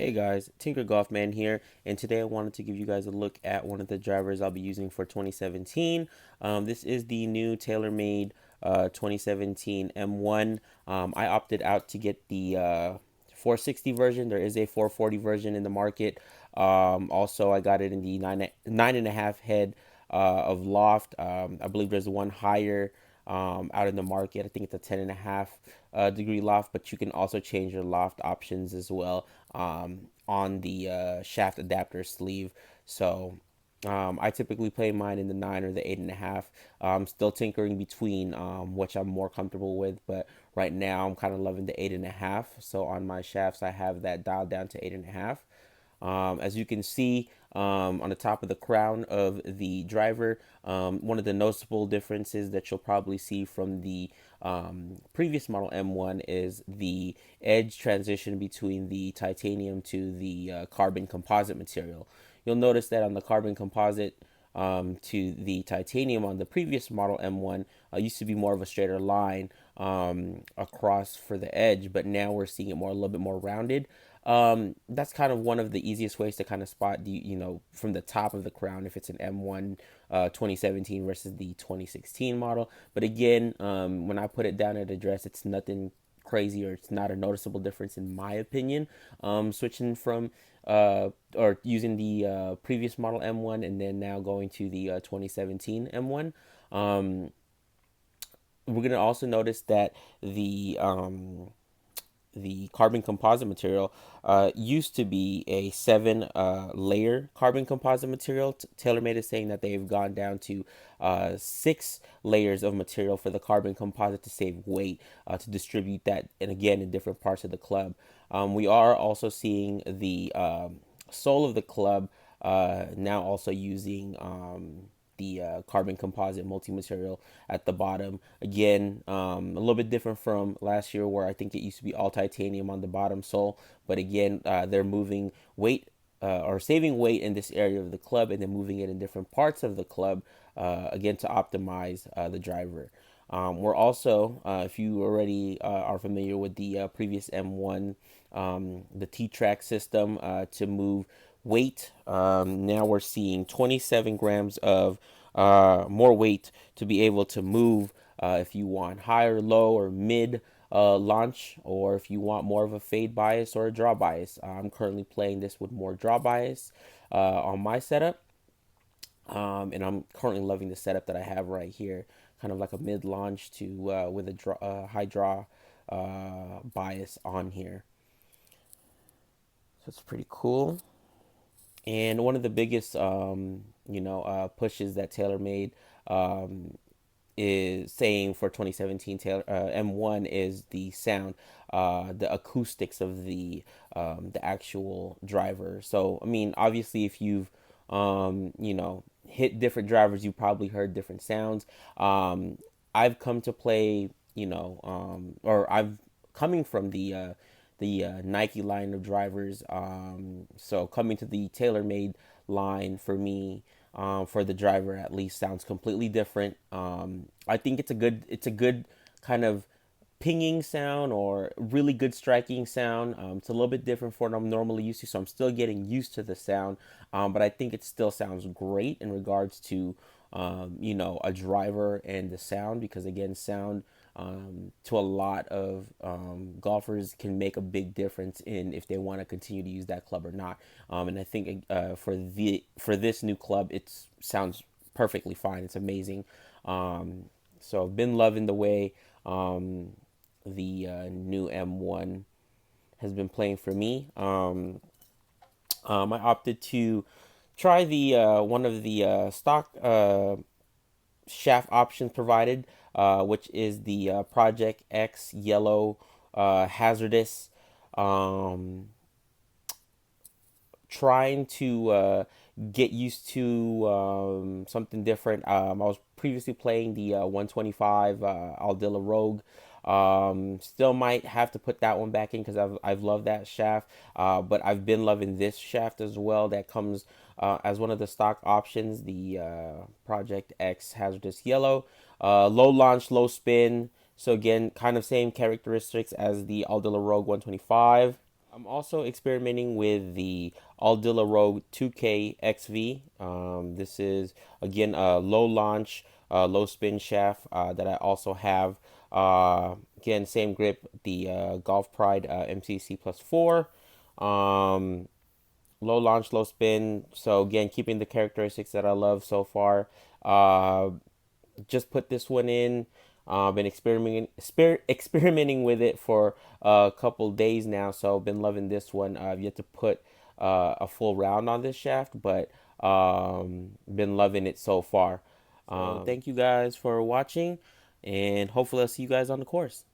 Hey guys, Tinker Golf Man here, and today I wanted to give you guys a look at one of the drivers I'll be using for 2017. This is the new TaylorMade 2017 M1. I opted out to get the 460 version. There is a 440 version in the market. Also, I got it in the nine and a half head of loft. I believe there's one higher out in the market. I think it's a 10 and a half degree loft, but you can also change your loft options as well on the shaft adapter sleeve. So I typically play mine in the 9 or the 8.5. Still tinkering between which I'm more comfortable with, but right now I'm kind of loving the 8.5. So on my shafts, I have that dialed down to 8.5. As you can see on the top of the crown of the driver, one of the noticeable differences that you'll probably see from the previous model M1 is the edge transition between the titanium to the carbon composite material. You'll notice that on the carbon composite to the titanium on the previous model M1 used to be more of a straighter line across for the edge, but now we're seeing it a little bit more rounded. That's kind of one of the easiest ways to kind of spot from the top of the crown if it's an M1 2017 versus the 2016 model. But again, when I put it down at address, it's nothing crazy, or it's not a noticeable difference in my opinion. Switching from or using the previous model M1 and then now going to the 2017 M1. We're gonna also notice that the carbon composite material used to be a seven layer carbon composite material. TaylorMade is saying that they've gone down to 6 layers of material for the carbon composite to save weight, to distribute that, and again, in different parts of the club. We are also seeing the sole of the club now also using the carbon composite multi-material at the bottom. Again, a little bit different from last year where I think it used to be all titanium on the bottom sole. But again, they're moving weight or saving weight in this area of the club and then moving it in different parts of the club, again, to optimize the driver. We're also, if you already are familiar with the previous M1, the T-Track system to move weight. Now we're seeing 27 grams of more weight to be able to move if you want higher, low, or mid launch, or if you want more of a fade bias or a draw bias. I'm currently playing this with more draw bias on my setup. And I'm currently loving the setup that I have right here, kind of like a mid launch to with a high draw bias on here. So it's pretty cool. And one of the biggest, pushes that TaylorMade is saying for 2017 M1 is the sound, the acoustics of the actual driver. So I mean, obviously, if you've hit different drivers, you probably heard different sounds. I've come to play, or I've coming from the Nike line of drivers. So coming to the TaylorMade line for me, for the driver at least, sounds completely different. I think it's a good kind of pinging sound or really good striking sound. It's a little bit different from what I'm normally used to, so I'm still getting used to the sound. But I think it still sounds great in regards to a driver and the sound, because again, sound to a lot of golfers can make a big difference in if they want to continue to use that club or not. And I think for this new club, it sounds perfectly fine. It's amazing. So I've been loving the way the new M1 has been playing for me. I opted to try the one of the stock shaft options provided, which is the Project X yellow hazardous. Um, Trying to get used to something different. I was previously playing the 125 Aldila Rogue. Still might have to put that one back in because I've loved that shaft. But I've been loving this shaft as well. That comes as one of the stock options, the Project X Hazardous Yellow. Low launch, low spin. So again, kind of same characteristics as the Aldila Rogue 125. I'm also experimenting with the Aldila Rogue 2K XV. This is again a low launch, low spin shaft that I also have. Again, same grip, the Golf Pride MCC plus 4. Um, Low launch, low spin. So again, keeping the characteristics that I love so far. Uh, just put this one in. Been experimenting with it for a couple days now, so been loving this one. I've yet to put a full round on this shaft, but been loving it so far. So thank you guys for watching, and hopefully I'll see you guys on the course.